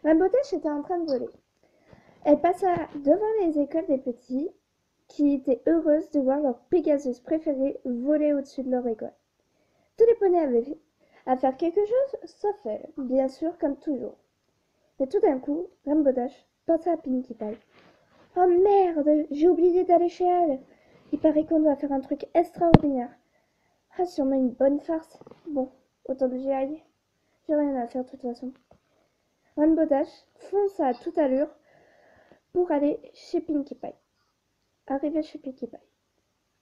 Rainbow Dash était en train de voler. Elle passa devant les écoles des petits, qui étaient heureuses de voir leur Pégasus préféré voler au-dessus de leur école. Tous les poneys avaient à faire quelque chose, sauf elle, bien sûr, comme toujours. Mais tout d'un coup, Rainbow Dash pensa à Pinkie Pie. Oh merde, j'ai oublié d'aller chez elle. Il paraît qu'on doit faire un truc extraordinaire. Ah, sûrement une bonne farce. Bon, autant que j'y aille. J'ai rien à faire de toute façon. Rainbow Dash fonça à toute allure pour aller chez Pinkie Pie. Arrivé chez Pinkie Pie.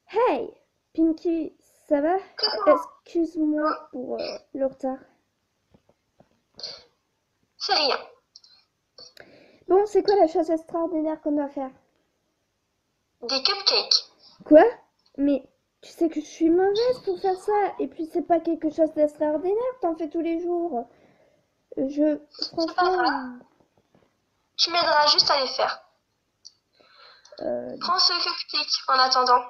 Hey Pinkie, ça va? Excuse-moi pour le retard. C'est rien. Bon, c'est quoi la chose extraordinaire qu'on doit faire? Des cupcakes. Quoi? Mais tu sais que je suis mauvaise pour faire ça. Et puis c'est pas quelque chose d'extraordinaire, t'en fais tous les jours. C'est pas grave. Franchement, Tu m'aideras juste à les faire. euh, Prends ce cupcake en attendant.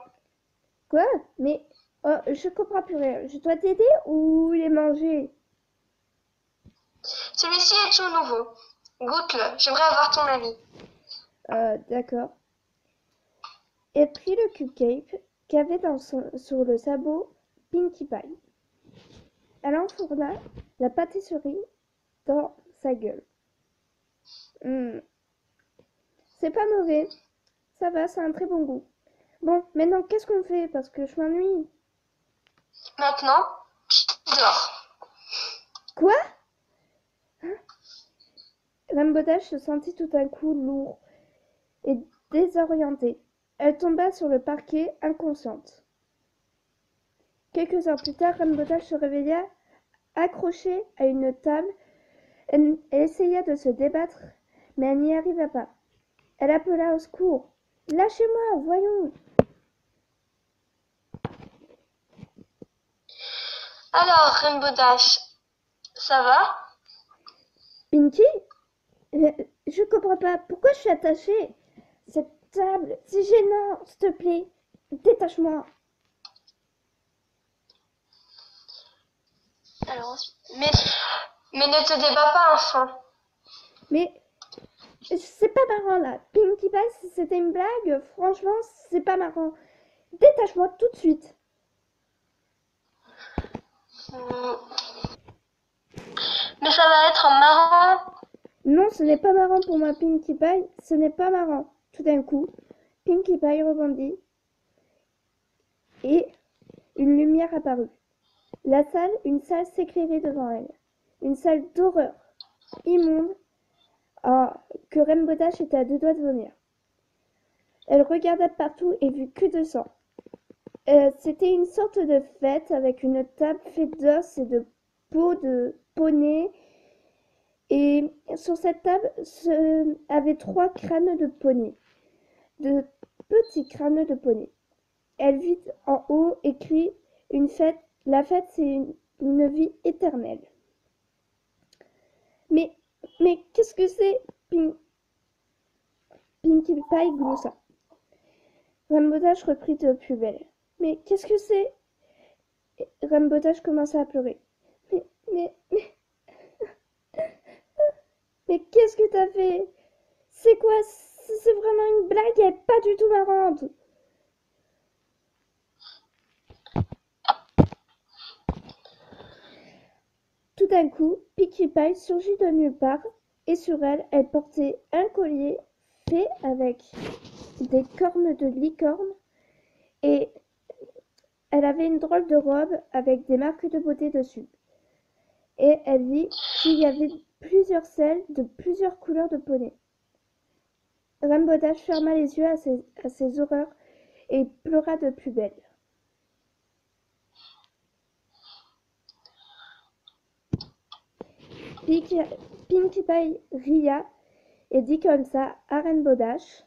quoi? Mais je comprends plus rien. Je dois t'aider ou les manger? Celui-ci est tout nouveau. Goûte-le. J'aimerais avoir ton avis. D'accord. Elle prit le cupcake qu'avait sur le sabot Pinkie Pie. Elle enfourna la pâtisserie dans sa gueule. Hmm, c'est pas mauvais. Ça va, c'est un très bon goût. Bon, maintenant, qu'est-ce qu'on fait? Parce que je m'ennuie. Maintenant, dehors. Quoi? Rainbow Dash se sentit tout à coup lourd et désorientée. Elle tomba sur le parquet, inconsciente. Quelques heures plus tard, Rainbow Dash se réveilla, accrochée à une table. Elle essaya de se débattre, mais elle n'y arriva pas. Elle appela au secours. Lâchez-moi, voyons. Alors, Rainbow Dash, ça va? Pinky? Je comprends pas. Pourquoi je suis attachée? Cette table, c'est gênant, s'il te plaît. Détache-moi. Alors ensuite. Mais ne te débat pas, enfant. Mais c'est pas marrant là. Pinkie Pie, si c'était une blague, franchement, c'est pas marrant. Détache-moi tout de suite. Hmm. Mais ça va être marrant. Non, ce n'est pas marrant pour moi, Pinkie Pie. Ce n'est pas marrant. Tout d'un coup, Pinkie Pie rebondit et une lumière apparut. Une salle s'éclairait devant elle. Une salle d'horreur, immonde, que Rainbow Dash était à deux doigts de vomir. Elle regarda partout et vit que de sang. C'était une sorte de fête avec une table faite d'os et de peau de poney. Et sur cette table avait trois crânes de poney, de petits crânes de poney. Elle vit en haut écrit une fête. La fête, c'est une vie éternelle. Mais, mais qu'est-ce que c'est? Pinkie Pie gloussa. Rainbow Dash reprit de plus belle. Mais qu'est-ce que c'est? Rainbow Dash commença à pleurer. Mais, mais, mais, mais qu'est-ce que t'as fait? C'est quoi? C'est vraiment une blague, elle est pas du tout marrante. Tout d'un coup, Pinkie Pie surgit de nulle part, et sur elle, elle portait un collier fait avec des cornes de licorne, et elle avait une drôle de robe avec des marques de beauté dessus. Et elle vit qu'il y avait plusieurs selles de plusieurs couleurs de poney. Rainbow Dash ferma les yeux à ces horreurs et pleura de plus belle. Pinkie Pie ria et dit comme ça à Rainbow Dash.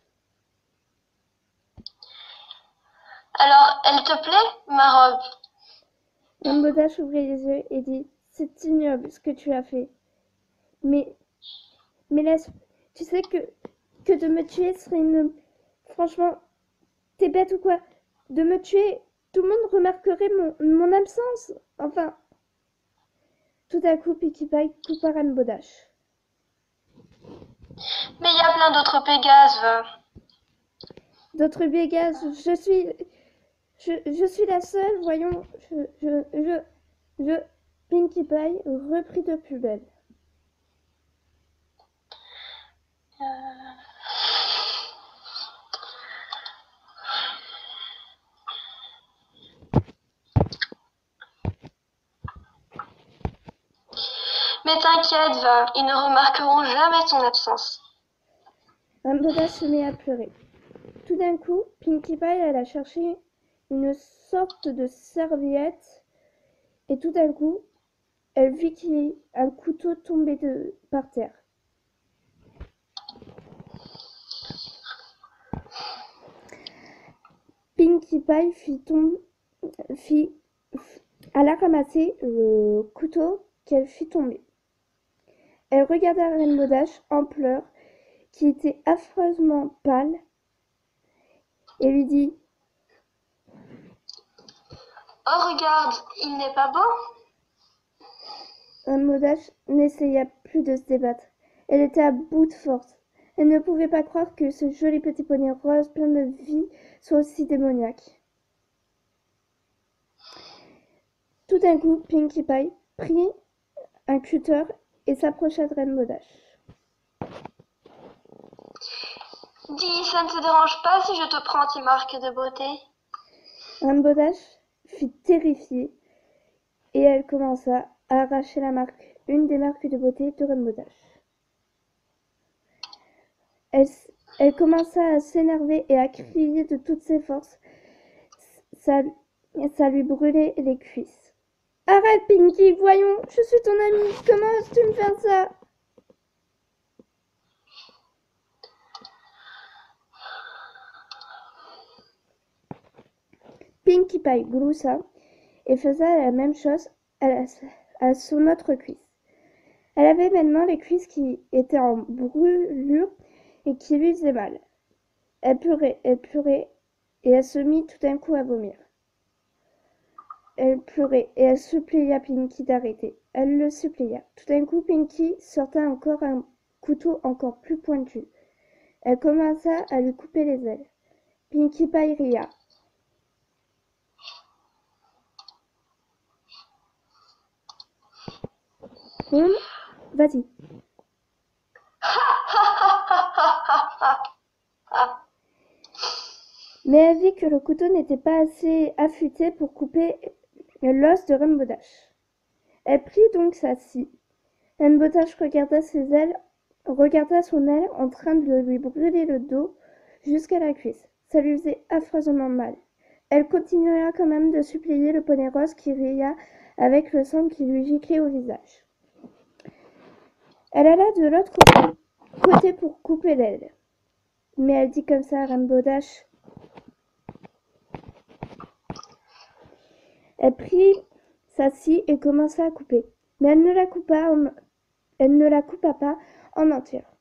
Alors, elle te plaît, ma robe? Rainbow Dash ouvrit les yeux et dit: C'est ignoble ce que tu as fait. Mais, mais laisse, tu sais que de me tuer serait une. Franchement, t'es bête ou quoi? De me tuer, tout le monde remarquerait mon absence. Enfin, tout à coup, Pinkie Pie coupa Rainbow Dash. Mais il y a plein d'autres Pégases. D'autres Pégases, je suis la seule, voyons, je, Pinkie Pie reprit de plus belle. Mais t'inquiète, va, ils ne remarqueront jamais ton absence. Ramboda se mit à pleurer. Tout d'un coup, Pinkie Pie alla chercher une sorte de serviette et tout d'un coup, elle vit qu'un couteau tombait par terre. Pinkie Pie alla ramasser le couteau qu'elle fit tomber. Elle regarda Rainbow Dash en pleurs, qui était affreusement pâle, et lui dit « Oh, regarde, il n'est pas beau ?» Rainbow Dash n'essaya plus de se débattre. Elle était à bout de force. Elle ne pouvait pas croire que ce joli petit poney rose plein de vie soit aussi démoniaque. Tout d'un coup, Pinkie Pie prit un cutter et s'approcha de Rainbow Dash. « Dis, ça ne te dérange pas si je te prends tes marques de beauté ?» Rainbow Dash fut terrifiée et elle commença à arracher une des marques de beauté de Rainbow Dash. Elle commença à s'énerver et à crier de toutes ses forces. Ça lui brûlait les cuisses. « Arrête, Pinkie, voyons, je suis ton amie, comment oses-tu me faire ça ?» Pinkie Pie gloussa et faisait la même chose à son autre cuisse. Elle avait maintenant les cuisses qui étaient en brûlure et qui lui faisaient mal. Elle pleurait, et elle se mit tout d'un coup à vomir. Elle pleurait, et elle supplia Pinkie d'arrêter. Elle le supplia. Tout d'un coup, Pinkie sortit encore un couteau encore plus pointu. Elle commença à lui couper les ailes. Pinkie Pie ria. Vas-y. Mais elle vit que le couteau n'était pas assez affûté pour couper l'os de Rainbow Dash. Elle prit donc sa scie. Rainbow Dash regarda son aile en train de lui brûler le dos jusqu'à la cuisse. Ça lui faisait affreusement mal. Elle continua quand même de supplier le poney rose qui ria avec le sang qui lui giclait au visage. Elle alla de l'autre côté pour couper l'aile. Mais elle dit comme ça à Rainbow Dash. Elle prit sa scie et commença à couper. Mais elle ne la coupa pas en entière.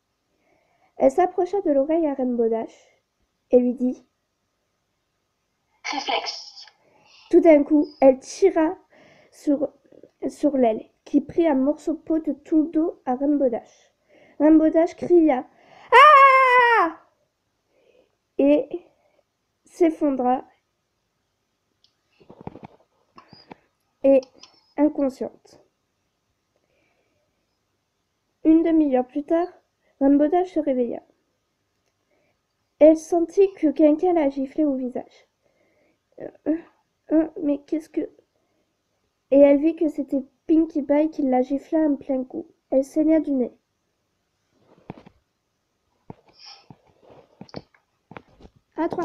Elle s'approcha de l'oreille à Rainbow Dash et lui dit « Réflexe. » Tout d'un coup, elle tira sur l'aile, qui prit un morceau de peau de tout le dos à Rainbow Dash. Rainbow Dash cria « Ah !» et s'effondra et inconsciente. Une demi-heure plus tard, Rainbow Dash se réveilla. Elle sentit que quelqu'un la giflait au visage. Mais qu'est-ce que... Et elle vit que c'était Pinkie Pie qui la gifla en plein coup. Elle saigna du nez. À toi.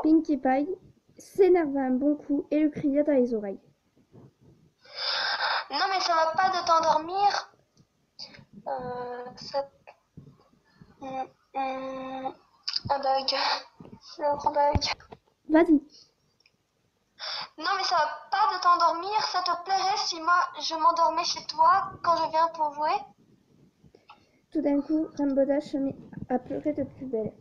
Pinkie Pie s'énerva un bon coup et lui cria dans les oreilles. « Non mais ça va pas de t'endormir. Un bug. Le grand bug. Vas-y. Non mais ça va pas de t'endormir. Ça te plairait si moi je m'endormais chez toi quand je viens pour jouer? Tout d'un coup, Rainbow Dash se mit à pleurer de plus belle.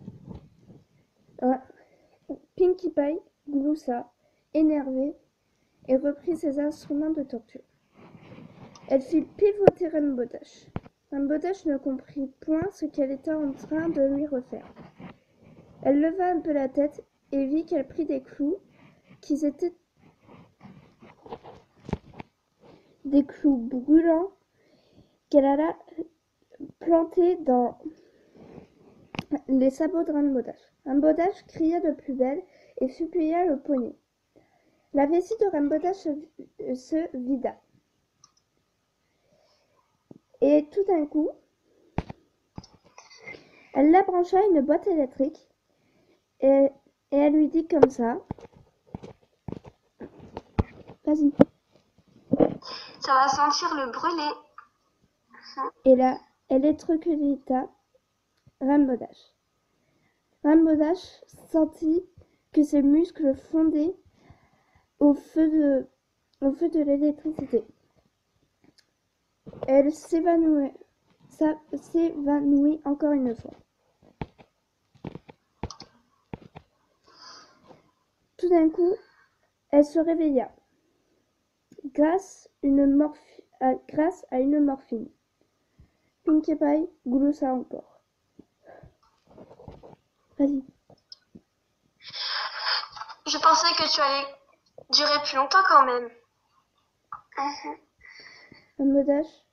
Pinkie Pie gloussa, énervée, et reprit ses instruments de torture. Elle fit pivoter Rainbow Dash. Rainbow Dash ne comprit point ce qu'elle était en train de lui refaire. Elle leva un peu la tête et vit qu'elle prit des clous qui étaient des clous brûlants qu'elle alla planter dans les sabots de Rainbow Dash. Rainbow Dash cria de plus belle et supplia le poney. La vessie de Rainbow Dash se vida. Et tout d'un coup, elle la brancha à une boîte électrique et elle lui dit comme ça. Vas-y. Ça va sentir le brûler. Et là, elle électrocuta Rainbow Dash. Rainbow Dash sentit que ses muscles fondaient au feu de l'électricité. Elle s'évanouit encore une fois. Tout d'un coup, elle se réveilla grâce à une morphine. Pinkie Pie gloussa encore. Vas-y. Je pensais que tu allais durer plus longtemps quand même. Rainbow Dash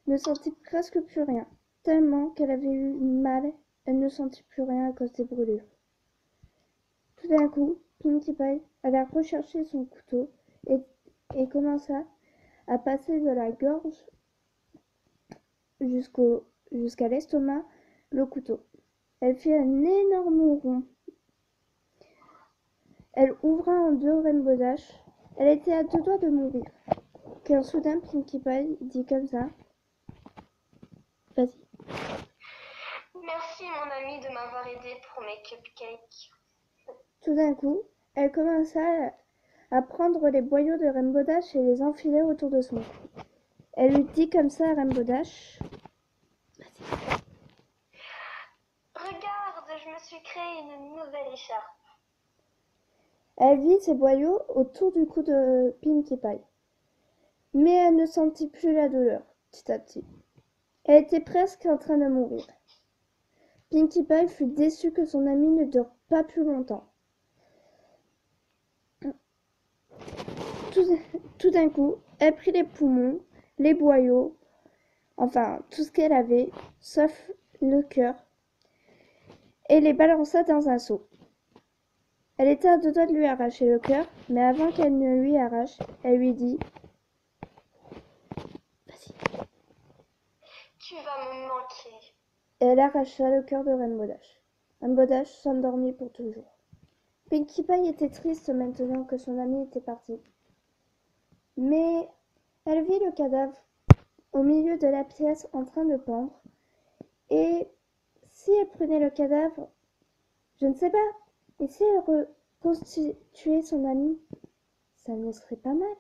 ne sentit presque plus rien. Tellement qu'elle avait eu mal, elle ne sentit plus rien à cause des brûlures. Tout d'un coup, Pinkie Pie alla rechercher son couteau et commença à passer de la gorge jusqu'à l'estomac le couteau. Elle fit un énorme rond. Elle ouvra en deux Rainbow Dash. Elle était à deux doigts de mourir. Quand soudain Pinkie Pie dit comme ça. Vas-y. Merci mon ami de m'avoir aidé pour mes cupcakes. Tout d'un coup, elle commença à prendre les boyaux de Rainbow Dash et les enfiler autour de son cou. Elle lui dit comme ça à Rainbow Dash. Vas-y. Regarde, je me suis créé une nouvelle écharpe. Elle vit ces boyaux autour du cou de Pinkie Pie. Mais elle ne sentit plus la douleur, petit à petit. Elle était presque en train de mourir. Pinkie Pie fut déçue que son amie ne dure pas plus longtemps. Tout d'un coup, elle prit les poumons, les boyaux, enfin tout ce qu'elle avait, sauf le cœur, et les balança dans un seau. Elle était à deux doigts de lui arracher le cœur, mais avant qu'elle ne lui arrache, elle lui dit « Vas-y ». Tu vas me manquer. Et elle arracha le cœur de Rainbow Dash. Rainbow Dash s'endormit pour toujours. Pinkie Pie était triste maintenant que son amie était partie. Mais elle vit le cadavre au milieu de la pièce en train de pendre. Et si elle prenait le cadavre, je ne sais pas, et si elle reconstituait son amie, ça ne serait pas mal.